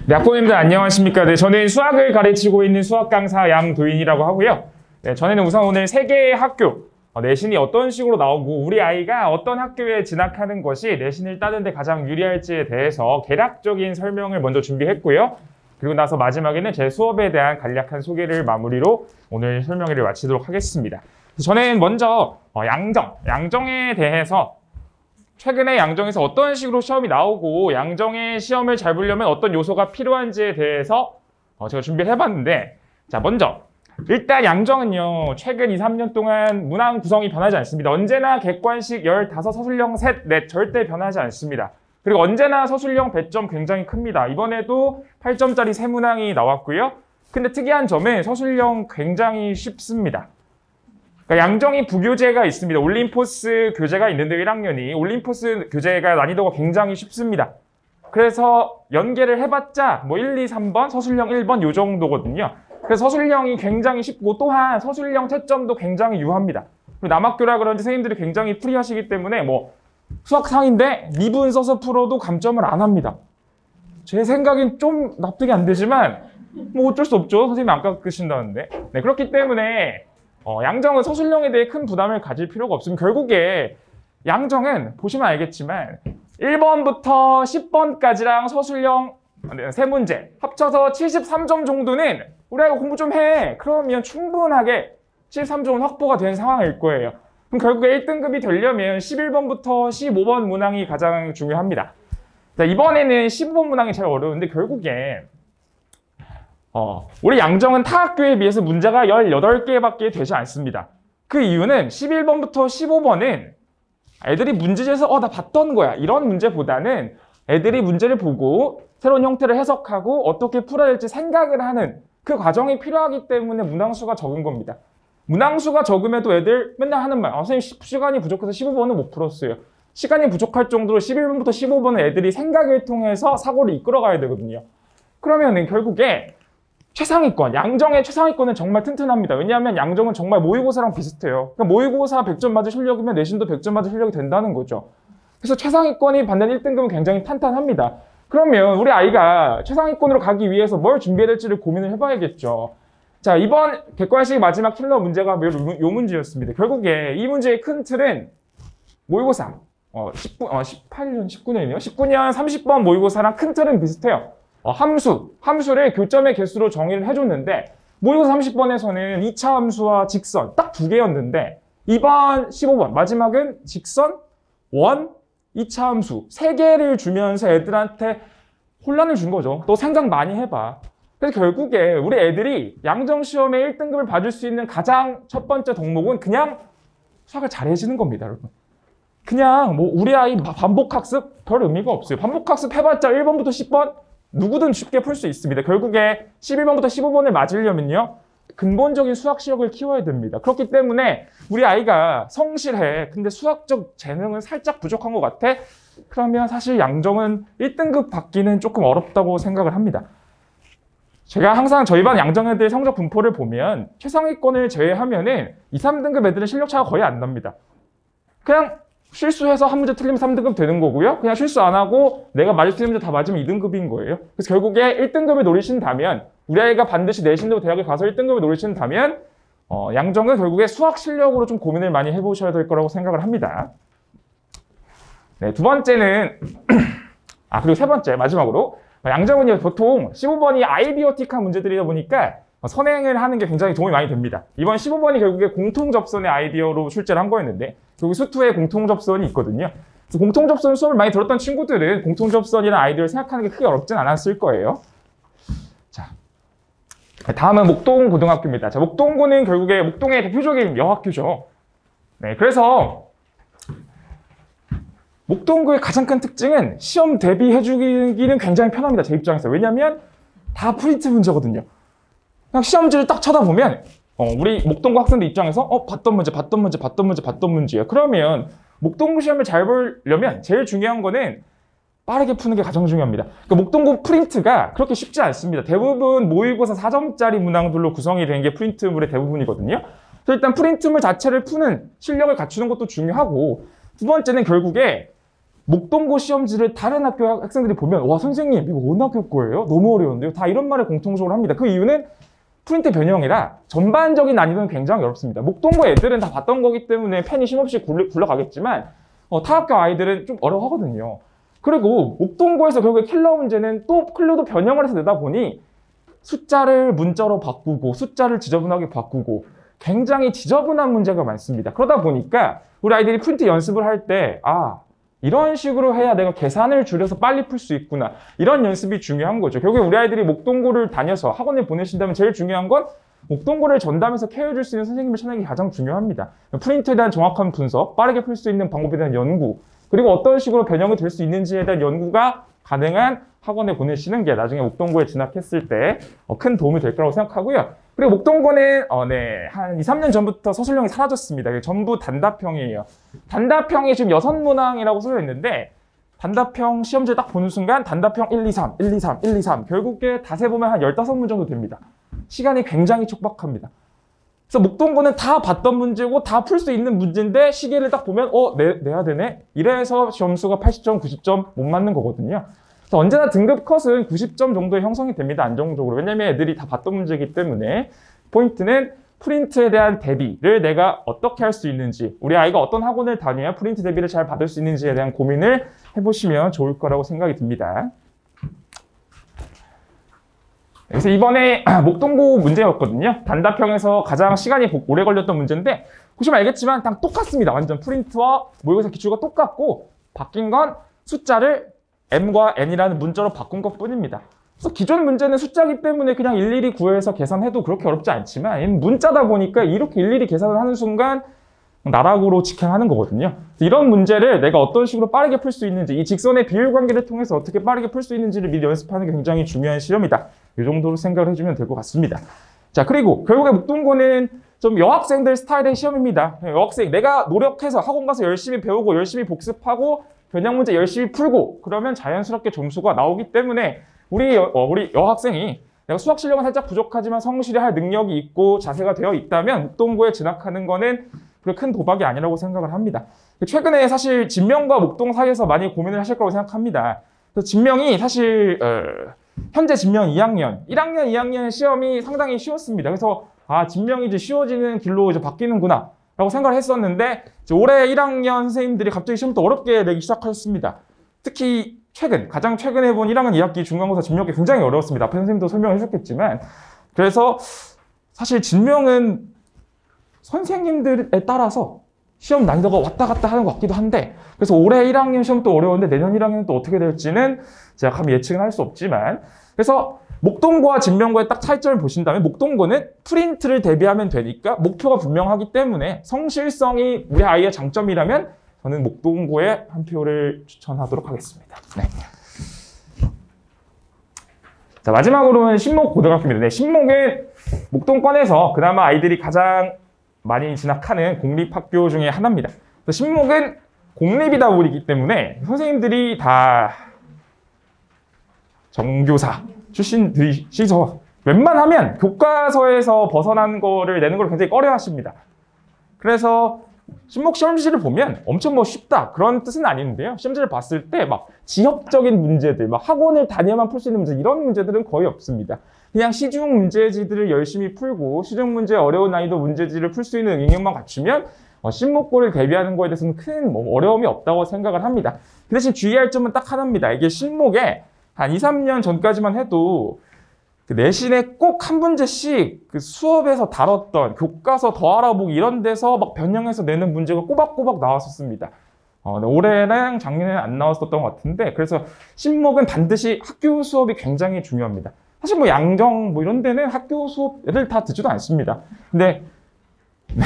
네, 학부모님들 안녕하십니까. 네, 저는 수학을 가르치고 있는 수학 강사 양도인이라고 하고요. 네, 전에는 우선 오늘 세 개의 학교, 내신이 어떤 식으로 나오고 우리 아이가 어떤 학교에 진학하는 것이 내신을 따는 데 가장 유리할지에 대해서 개략적인 설명을 먼저 준비했고요. 그리고 나서 마지막에는 제 수업에 대한 간략한 소개를 마무리로 오늘 설명회를 마치도록 하겠습니다. 저는 먼저 양정에 대해서 최근에 양정에서 어떤 식으로 시험이 나오고 양정의 시험을 잘 보려면 어떤 요소가 필요한지에 대해서 제가 준비를 해봤는데, 자, 먼저 일단 양정은요, 최근 2, 3년 동안 문항 구성이 변하지 않습니다. 언제나 객관식 15, 서술형 셋, 넷 절대 변하지 않습니다. 그리고 언제나 서술형 배점 굉장히 큽니다. 이번에도 8점짜리 세 문항이 나왔고요. 근데 특이한 점은 서술형 굉장히 쉽습니다. 그러니까 양정이 부교재가 있습니다. 올림포스 교재가 있는데 1학년이 올림포스 교재가 난이도가 굉장히 쉽습니다. 그래서 연계를 해봤자 뭐 1, 2, 3번, 서술형 1번 요 정도거든요. 그래서 서술형이 굉장히 쉽고 또한 서술형 채점도 굉장히 유합니다. 그리고 남학교라 그런지 선생님들이 굉장히 프리하시기 때문에 뭐 수학상인데 미분 써서 풀어도 감점을 안 합니다. 제 생각엔 좀 납득이 안 되지만 뭐 어쩔 수 없죠. 선생님이 안 깎으신다는데. 네, 그렇기 때문에 양정은 서술형에 대해 큰 부담을 가질 필요가 없습니다. 결국에 양정은 보시면 알겠지만 1번부터 10번까지랑 서술형 3문제 합쳐서 73점 정도는 우리 아이가 공부 좀 해. 그러면 충분하게 73점은 확보가 된 상황일 거예요. 그럼 결국에 1등급이 되려면 11번부터 15번 문항이 가장 중요합니다. 자, 이번에는 15번 문항이 제일 어려운데 결국에 우리 양정은 타 학교에 비해서 문제가 18개밖에 되지 않습니다. 그 이유는 11번부터 15번은 애들이 문제지에서 나 봤던 거야 이런 문제보다는 애들이 문제를 보고 새로운 형태를 해석하고 어떻게 풀어야 될지 생각을 하는 그 과정이 필요하기 때문에 문항수가 적은 겁니다. 문항수가 적음에도 애들 맨날 하는 말, 선생님 시간이 부족해서 15번은 못 풀었어요. 시간이 부족할 정도로 11번부터 15번은 애들이 생각을 통해서 사고를 이끌어가야 되거든요. 그러면은 결국에 최상위권, 양정의 최상위권은 정말 튼튼합니다. 왜냐하면 양정은 정말 모의고사랑 비슷해요. 그러니까 모의고사 100점 맞을 실력이면 내신도 100점 맞을 실력이 된다는 거죠. 그래서 최상위권이 받는 1등급은 굉장히 탄탄합니다. 그러면 우리 아이가 최상위권으로 가기 위해서 뭘 준비해야 될지를 고민을 해봐야겠죠. 자, 이번 객관식 마지막 킬러 문제가 요 문제였습니다. 결국에 이 문제의 큰 틀은 모의고사 18년, 19년이네요. 19년 30번 모의고사랑 큰 틀은 비슷해요. 함수를 교점의 개수로 정의를 해줬는데 모의고사 30번에서는 2차 함수와 직선 딱 2개였는데 이번 15번 마지막은 직선, 원, 2차 함수 3개를 주면서 애들한테 혼란을 준 거죠. 너 생각 많이 해봐. 그래서 결국에 우리 애들이 양정시험에 1등급을 받을 수 있는 가장 첫 번째 덕목은 그냥 수학을 잘해지는 겁니다, 여러분. 그냥 뭐 우리 아이 반복학습 별 의미가 없어요. 반복학습 해봤자 1번부터 10번 누구든 쉽게 풀 수 있습니다. 결국에 11번부터 15번을 맞으려면요 근본적인 수학 실력을 키워야 됩니다. 그렇기 때문에 우리 아이가 성실해. 근데 수학적 재능은 살짝 부족한 것 같아. 그러면 사실 양정은 1등급 받기는 조금 어렵다고 생각을 합니다. 제가 항상 저희 반 양정 애들 성적 분포를 보면 최상위권을 제외하면은 2, 3등급 애들은 실력 차가 거의 안 납니다. 그냥 실수해서 한 문제 틀리면 3등급 되는 거고요. 그냥 실수 안 하고 내가 맞을 수 있는 문제 다 맞으면 2등급인 거예요. 그래서 결국에 1등급을 노리신다면 우리 아이가 반드시 내신도 대학에 가서 1등급을 노리신다면 양정은 결국에 수학 실력으로 좀 고민을 많이 해보셔야 될 거라고 생각을 합니다. 네, 두 번째는 그리고 세 번째 마지막으로 양정은요 보통 15번이 아이디어틱한 문제들이다 보니까 선행을 하는 게 굉장히 도움이 많이 됩니다. 이번 15번이 결국에 공통접선의 아이디어로 출제를 한 거였는데 여기 수투에 공통접선이 있거든요. 그래서 공통접선 수업을 많이 들었던 친구들은 공통접선이라는 아이디어를 생각하는 게 크게 어렵진 않았을 거예요. 자, 다음은 목동고등학교입니다. 자, 목동고는 결국에 목동의 대표적인 여학교죠. 네, 그래서 목동고의 가장 큰 특징은 시험 대비해주기는 굉장히 편합니다. 제 입장에서. 왜냐하면 다 프린트 문제거든요. 그냥 시험지를 딱 쳐다보면 우리 목동고 학생들 입장에서 봤던 문제예요. 그러면 목동고 시험을 잘 보려면 제일 중요한 거는 빠르게 푸는 게 가장 중요합니다. 그러니까 목동고 프린트가 그렇게 쉽지 않습니다. 대부분 모의고사 4점짜리 문항들로 구성이 된 게 프린트물의 대부분이거든요. 그래서 일단 프린트물 자체를 푸는 실력을 갖추는 것도 중요하고 두 번째는 결국에 목동고 시험지를 다른 학교 학생들이 보면 와 선생님 이거 어느 학교 거예요? 너무 어려운데요? 다 이런 말을 공통적으로 합니다. 그 이유는 프린트 변형이라 전반적인 난이도는 굉장히 어렵습니다. 목동고 애들은 다 봤던 거기 때문에 펜이 쉼없이 굴러가겠지만 타 학교 아이들은 좀 어려워하거든요. 그리고 목동고에서 결국에 킬러 문제는 또 클로도 변형을 해서 내다 보니 숫자를 문자로 바꾸고 숫자를 지저분하게 바꾸고 굉장히 지저분한 문제가 많습니다. 그러다 보니까 우리 아이들이 프린트 연습을 할 때 이런 식으로 해야 내가 계산을 줄여서 빨리 풀 수 있구나. 이런 연습이 중요한 거죠. 결국에 우리 아이들이 목동고를 다녀서 학원에 보내신다면 제일 중요한 건 목동고를 전담해서 케어해줄 수 있는 선생님을 찾는 게 가장 중요합니다. 프린트에 대한 정확한 분석, 빠르게 풀 수 있는 방법에 대한 연구, 그리고 어떤 식으로 변형이 될 수 있는지에 대한 연구가 가능한 학원에 보내시는 게 나중에 목동고에 진학했을 때 큰 도움이 될 거라고 생각하고요. 그리고 목동고는 한 2, 3년 전부터 서술형이 사라졌습니다. 전부 단답형이에요. 단답형이 지금 6문항이라고 써져 있는데 단답형 시험지를 딱 보는 순간 단답형 1, 2, 3, 1, 2, 3, 1, 2, 3 결국에 닷해 보면 한 15문 정도 됩니다. 시간이 굉장히 촉박합니다. 그래서 목동고는 다 봤던 문제고 다 풀 수 있는 문제인데 시계를 딱 보면 내야 되네? 이래서 점수가 80점, 90점 못 맞는 거거든요. 그래서 언제나 등급 컷은 90점 정도에 형성이 됩니다. 안정적으로. 왜냐면 애들이 다 봤던 문제이기 때문에 포인트는 프린트에 대한 대비를 내가 어떻게 할 수 있는지 우리 아이가 어떤 학원을 다녀야 프린트 대비를 잘 받을 수 있는지에 대한 고민을 해보시면 좋을 거라고 생각이 듭니다. 그래서 이번에 목동고 문제였거든요. 단답형에서 가장 시간이 오래 걸렸던 문제인데 보시면 알겠지만 다 똑같습니다. 완전 프린트와 모의고사 기출과 똑같고 바뀐 건 숫자를 m과 n이라는 문자로 바꾼 것 뿐입니다. 그래서 기존 문제는 숫자이기 때문에 그냥 일일이 구해서 계산해도 그렇게 어렵지 않지만 얘는 문자다 보니까 이렇게 일일이 계산을 하는 순간 나락으로 직행하는 거거든요. 이런 문제를 내가 어떤 식으로 빠르게 풀 수 있는지 이 직선의 비율 관계를 통해서 어떻게 빠르게 풀 수 있는지를 미리 연습하는 게 굉장히 중요한 시험이다. 이 정도로 생각을 해주면 될 것 같습니다. 자, 그리고 결국에 목동고는 좀 여학생들 스타일의 시험입니다. 여학생 내가 노력해서 학원 가서 열심히 배우고 열심히 복습하고 변형 문제 열심히 풀고 그러면 자연스럽게 점수가 나오기 때문에 우리 여학생이 내가 수학 실력은 살짝 부족하지만 성실히 할 능력이 있고 자세가 되어 있다면 목동고에 진학하는 거는 그렇게 큰 도박이 아니라고 생각을 합니다. 최근에 사실 진명과 목동 사이에서 많이 고민을 하실 거라고 생각합니다. 그래서 진명이 사실 현재 진명 2학년, 1학년, 2학년 시험이 상당히 쉬웠습니다. 그래서 진명이 이제 쉬워지는 길로 이제 바뀌는구나 라고 생각을 했었는데 올해 1학년 선생님들이 갑자기 시험부터 어렵게 내기 시작하셨습니다. 특히 가장 최근에 본 1학년 2학기 중간고사 진명이 굉장히 어려웠습니다. 앞에 선생님도 설명해 주셨겠지만 그래서 사실 진명은 선생님들에 따라서 시험 난이도가 왔다 갔다 하는 것 같기도 한데 그래서 올해 1학년 시험도 어려운데 내년 1학년은 또 어떻게 될지는 제가 감히 예측은 할 수 없지만 그래서 목동고와 진명고의 딱 차이점을 보신다면 목동고는 프린트를 대비하면 되니까 목표가 분명하기 때문에 성실성이 우리 아이의 장점이라면 저는 목동고에 한 표를 추천하도록 하겠습니다. 네. 자, 마지막으로는 신목고등학교입니다. 네, 신목은 목동권에서 그나마 아이들이 가장 많이 진학하는 공립학교 중에 하나입니다. 신목은 공립이다 보기 때문에 선생님들이 다 정교사 출신들이시서 웬만하면 교과서에서 벗어난 거를 내는 걸 굉장히 꺼려 하십니다. 그래서 신목 시험지를 보면 엄청 쉽다 그런 뜻은 아닌데요. 시험지를 봤을 때 막 지역적인 문제들, 막 학원을 다녀야만 풀 수 있는 문제 이런 문제들은 거의 없습니다. 그냥 시중 문제지들을 열심히 풀고 시중 문제 어려운 난이도 문제지를 풀 수 있는 능력만 갖추면 신목고를 대비하는 거에 대해서는 큰 어려움이 없다고 생각을 합니다. 그 대신 주의할 점은 딱 하나입니다. 이게 신목에 한 2, 3년 전까지만 해도 그 내신에 꼭 한 문제씩 그 수업에서 다뤘던 교과서 더 알아보기 이런 데서 막 변형해서 내는 문제가 꼬박꼬박 나왔었습니다. 올해랑 작년에는 안 나왔었던 것 같은데 그래서 신목은 반드시 학교 수업이 굉장히 중요합니다. 사실 양정 이런 데는 학교 수업을 다 듣지도 않습니다. 근데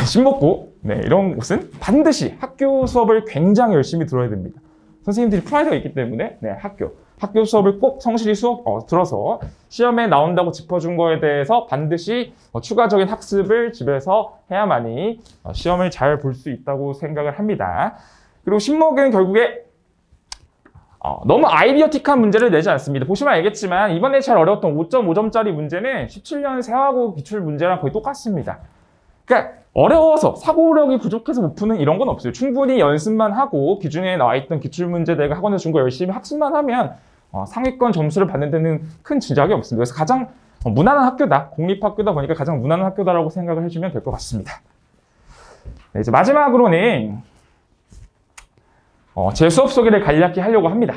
신목고 이런 곳은 반드시 학교 수업을 굉장히 열심히 들어야 됩니다. 선생님들이 프라이드가 있기 때문에 학교 수업을 꼭 성실히 들어서 시험에 나온다고 짚어준 거에 대해서 반드시 추가적인 학습을 집에서 해야만이 시험을 잘 볼 수 있다고 생각을 합니다. 그리고 신목은 결국에 너무 아이디어틱한 문제를 내지 않습니다. 보시면 알겠지만 이번에 제일 어려웠던 5.5점짜리 문제는 17년 세화고 기출 문제랑 거의 똑같습니다. 그러니까 어려워서 사고력이 부족해서 못 푸는 이런 건 없어요. 충분히 연습만 하고 기준에 나와 있던 기출문제 내가 학원에서 준 거 열심히 학습만 하면 상위권 점수를 받는 데는 큰 지장이 없습니다. 그래서 가장 무난한 학교다. 공립학교다 보니까 가장 무난한 학교다라고 생각을 해주면 될 것 같습니다. 네, 이제 마지막으로는 제 수업 소개를 간략히 하려고 합니다.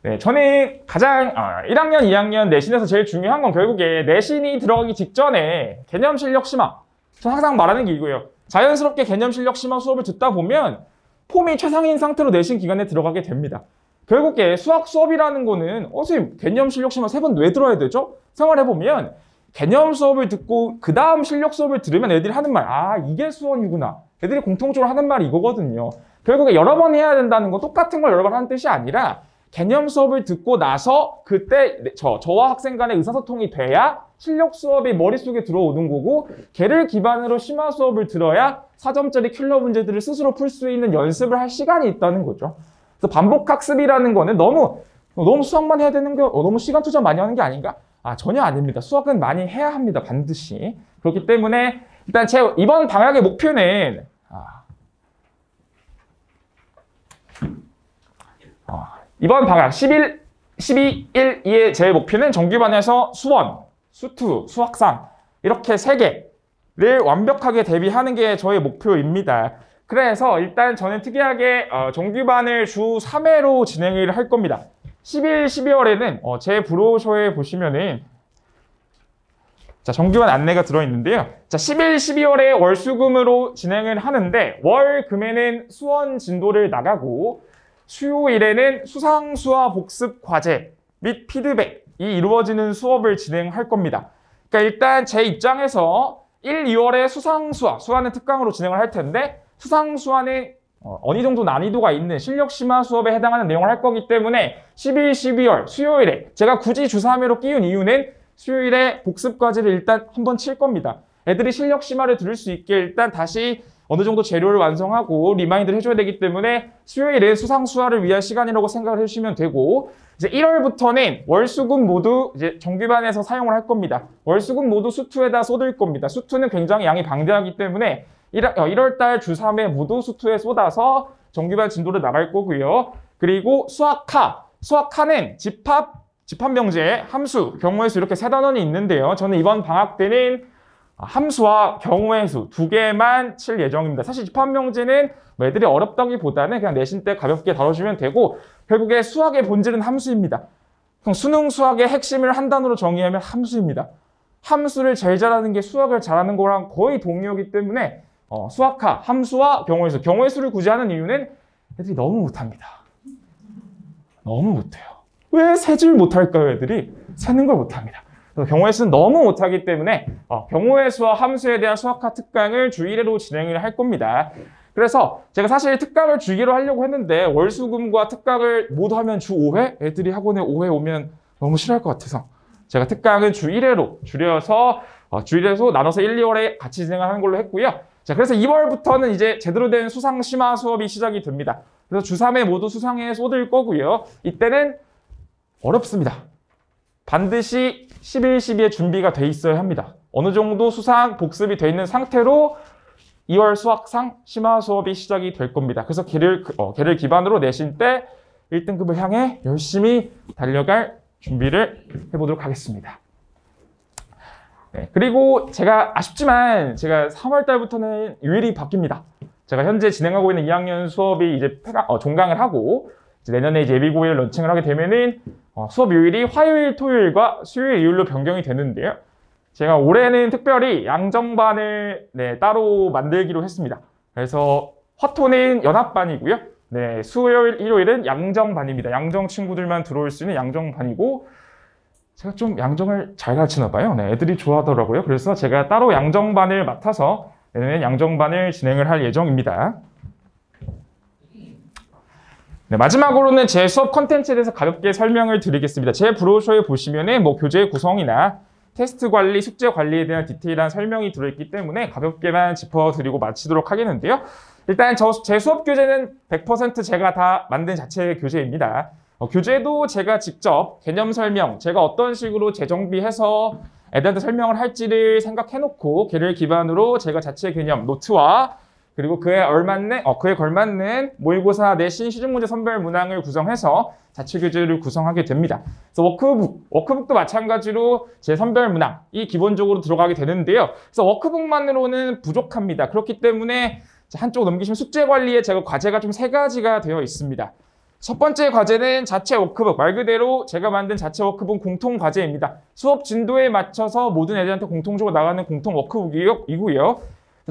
네, 저는 가장 1학년, 2학년 내신에서 제일 중요한 건 결국에 내신이 들어가기 직전에 개념 실력 심화. 저는 항상 말하는 게 이거예요. 자연스럽게 개념 실력 심화 수업을 듣다 보면 폼이 최상인 상태로 내신 기간에 들어가게 됩니다. 결국에 수학 수업이라는 거는 선생님 개념 실력 심화 3번 왜 들어야 되죠? 생활해보면 개념 수업을 듣고 그 다음 실력 수업을 들으면 애들이 하는 말, 이게 수원이구나. 애들이 공통적으로 하는 말이 이거거든요. 결국에 여러 번 해야 된다는 건 똑같은 걸 여러 번 하는 뜻이 아니라 개념 수업을 듣고 나서 그때 저와 학생 간의 의사소통이 돼야 실력 수업이 머릿속에 들어오는 거고, 걔를 기반으로 심화 수업을 들어야 4점짜리 킬러 문제들을 스스로 풀 수 있는 연습을 할 시간이 있다는 거죠. 그래서 반복학습이라는 거는 너무 수학만 해야 되는 게 너무 시간 투자 많이 하는 게 아닌가? 전혀 아닙니다. 수학은 많이 해야 합니다. 반드시. 그렇기 때문에 일단 제 이번 방학의 목표는 이번 방학 11, 12, 1, 2의 제 목표는 정규반에서 수원, 수투, 수학상 이렇게 3개를 완벽하게 대비하는 게 저의 목표입니다. 그래서 일단 저는 특이하게 정규반을 주 3회로 진행을 할 겁니다. 11, 12월에는 제 브로셔에 보시면은 정규반 안내가 들어있는데요. 11, 12월에 월수금으로 진행을 하는데 월, 금에는 수원 진도를 나가고 수요일에는 수상수화 복습 과제 및 피드백이 이루어지는 수업을 진행할 겁니다. 그러니까 일단 제 입장에서 1, 2월에 수화는 특강으로 진행을 할 텐데 수상수화는 어느 정도 난이도가 있는 실력 심화 수업에 해당하는 내용을 할 거기 때문에 11, 12월 수요일에 제가 굳이 주 3회로 끼운 이유는 수요일에 복습 과제를 일단 한번 칠 겁니다. 애들이 실력 심화를 들을 수 있게 일단 다시 어느 정도 재료를 완성하고 리마인드를 해줘야 되기 때문에 수요일에 수상수화를 위한 시간이라고 생각을 해주시면 되고, 이제 1월부터는 월수금 모두 이제 정규반에서 사용을 할 겁니다. 월수금 모두 수투에다 쏟을 겁니다. 수투는 굉장히 양이 방대하기 때문에 1월달 주 3회 모두 수투에 쏟아서 정규반 진도를 나갈 거고요. 그리고 수학하는 집합명제, 함수, 경우의 수 이렇게 3단원이 있는데요. 저는 이번 방학 때는 함수와 경우의 수 2개만 칠 예정입니다. 사실 집합명제는 애들이 어렵다기보다는 그냥 내신 때 가볍게 다뤄주면 되고, 결국에 수학의 본질은 함수입니다. 그럼 수능 수학의 핵심을 한 단어로 정의하면 함수입니다. 함수를 제일 잘하는 게 수학을 잘하는 거랑 거의 동의어기 때문에 수학하, 함수와 경우의 수. 경우의 수를 굳이 하는 이유는 애들이 너무 못합니다. 너무 못해요. 왜 세 줄 못할까요? 애들이 세는 걸 못합니다. 경우의 수는 너무 못하기 때문에 경우의 수와 함수에 대한 수학화 특강을 주 1회로 진행을 할 겁니다. 그래서 제가 사실 특강을 주 2회로 하려고 했는데 월수금과 특강을 모두 하면 주 5회? 애들이 학원에 5회 오면 너무 싫어할 것 같아서 제가 특강은 주 1회로 줄여서 주 1회에서 나눠서 1, 2월에 같이 진행하는 걸로 했고요. 자, 그래서 2월부터는 이제 제대로 된 수상 심화 수업이 시작이 됩니다. 그래서 주 3회 모두 수상에 쏟을 거고요. 이때는 어렵습니다. 반드시 11, 12에 준비가 돼 있어야 합니다. 어느 정도 수상, 복습이 돼 있는 상태로 2월 수학상 심화 수업이 시작이 될 겁니다. 그래서 걔를 기반으로 내신 때 1등급을 향해 열심히 달려갈 준비를 해보도록 하겠습니다. 네, 그리고 제가 아쉽지만 제가 3월 달부터는 요일이 바뀝니다. 제가 현재 진행하고 있는 2학년 수업이 이제 종강을 하고 이제 내년에 이제 예비고일 런칭을 하게 되면은 수업 요일이 화요일, 토요일과 수요일, 일요일로 변경이 되는데요. 제가 올해는 특별히 양정반을 따로 만들기로 했습니다. 그래서 화토는 연합반이고요. 네, 수요일, 일요일은 양정반입니다. 양정 친구들만 들어올 수 있는 양정반이고, 제가 좀 양정을 잘 가르치나 봐요. 네, 애들이 좋아하더라고요. 그래서 제가 따로 양정반을 맡아서 내년에 양정반을 진행을 할 예정입니다. 네, 마지막으로는 제 수업 컨텐츠에 대해서 가볍게 설명을 드리겠습니다. 제 브로셔에 보시면은 교재 구성이나 테스트 관리, 숙제 관리에 대한 디테일한 설명이 들어있기 때문에 가볍게만 짚어드리고 마치도록 하겠는데요. 일단 제 수업 교재는 100% 제가 다 만든 자체 교재입니다. 교재도 제가 직접 개념 설명, 제가 어떤 식으로 재정비해서 애들한테 설명을 할지를 생각해놓고 걔를 기반으로 제가 자체 개념 노트와 그리고 그에 걸맞는 모의고사 내신 시중문제 선별 문항을 구성해서 자체 교재를 구성하게 됩니다. 그래서 워크북도 마찬가지로 제 선별 문항이 기본적으로 들어가게 되는데요. 그래서 워크북만으로는 부족합니다. 그렇기 때문에 한쪽 넘기시면 숙제 관리에 제가 과제가 좀 3가지가 되어 있습니다. 첫 번째 과제는 자체 워크북, 말 그대로 제가 만든 자체 워크북 공통 과제입니다. 수업 진도에 맞춰서 모든 애들한테 공통적으로 나가는 공통 워크북이고요.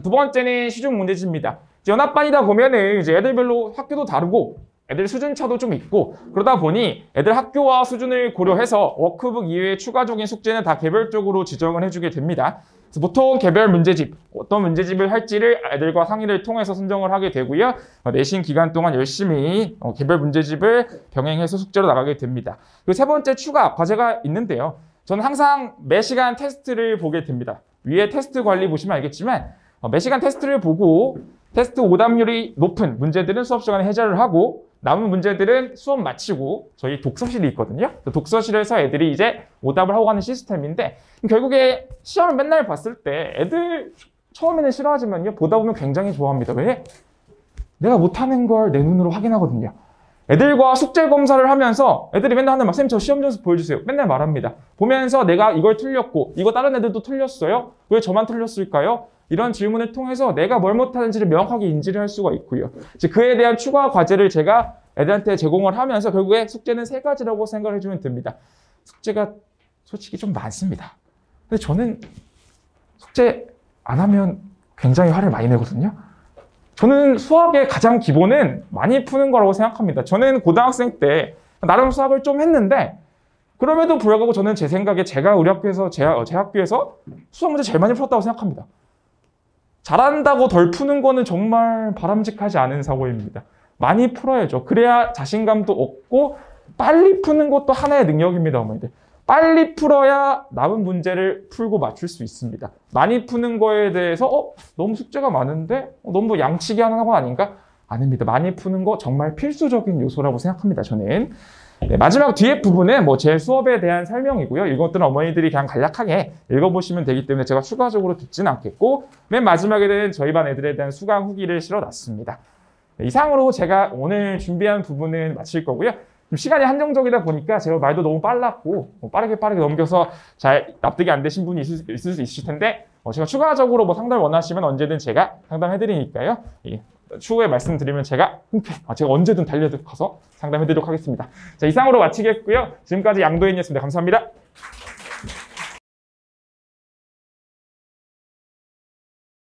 두 번째는 시중 문제집입니다. 연합반이다 보면은 이제 애들별로 학교도 다르고 애들 수준차도 좀 있고 그러다 보니 애들 학교와 수준을 고려해서 워크북 이외의 추가적인 숙제는 다 개별적으로 지정을 해주게 됩니다. 그래서 보통 개별 문제집, 어떤 문제집을 할지를 애들과 상의를 통해서 선정을 하게 되고요. 내신 기간 동안 열심히 개별 문제집을 병행해서 숙제로 나가게 됩니다. 그리고 세 번째 추가 과제가 있는데요. 저는 항상 매 시간 테스트를 보게 됩니다. 위에 테스트 관리 보시면 알겠지만 매 시간 테스트를 보고 테스트 오답률이 높은 문제들은 수업 시간에 해결을 하고 남은 문제들은 수업 마치고 저희 독서실이 있거든요. 독서실에서 애들이 이제 오답을 하고 가는 시스템인데 결국에 시험을 맨날 봤을 때 애들 처음에는 싫어하지만요. 보다 보면 굉장히 좋아합니다. 왜? 내가 못하는 걸 내 눈으로 확인하거든요. 애들과 숙제 검사를 하면서 애들이 맨날 하는 막 쌤 저 시험 점수 보여주세요. 맨날 말합니다. 보면서 내가 이걸 틀렸고 이거 다른 애들도 틀렸어요? 왜 저만 틀렸을까요? 이런 질문을 통해서 내가 뭘 못하는지를 명확하게 인지를 할 수가 있고요. 그에 대한 추가 과제를 제가 애들한테 제공을 하면서 결국에 숙제는 3가지라고 생각을 해주면 됩니다. 숙제가 솔직히 좀 많습니다. 근데 저는 숙제 안 하면 굉장히 화를 많이 내거든요. 저는 수학의 가장 기본은 많이 푸는 거라고 생각합니다. 저는 고등학생 때 나름 수학을 좀 했는데 그럼에도 불구하고 저는 제 생각에 제가 우리 학교에서 제 학교에서 수학 문제 제일 많이 풀었다고 생각합니다. 잘한다고 덜 푸는 거는 정말 바람직하지 않은 사고입니다. 많이 풀어야죠. 그래야 자신감도 얻고 빨리 푸는 것도 하나의 능력입니다, 어머니들. 빨리 풀어야 남은 문제를 풀고 맞출 수 있습니다. 많이 푸는 거에 대해서 너무 숙제가 많은데 너무 양치기 하는 거 아닌가? 아닙니다. 많이 푸는 거 정말 필수적인 요소라고 생각합니다, 저는. 네, 마지막 뒤에 부분은 제 수업에 대한 설명이고요. 이것들은 어머니들이 그냥 간략하게 읽어보시면 되기 때문에 제가 추가적으로 듣지는 않겠고 맨 마지막에는 저희 반 애들에 대한 수강 후기를 실어놨습니다. 네, 이상으로 제가 오늘 준비한 부분은 마칠 거고요. 시간이 한정적이다 보니까 제가 말도 너무 빨랐고 빠르게 넘겨서 잘 납득이 안 되신 분이 있을 수 있을 텐데 제가 추가적으로 상담 원하시면 언제든 제가 상담해드리니까요. 추후에 말씀드리면 제가 언제든 달려가서 상담해드리도록 하겠습니다. 자, 이상으로 마치겠고요. 지금까지 양도인이었습니다. 감사합니다.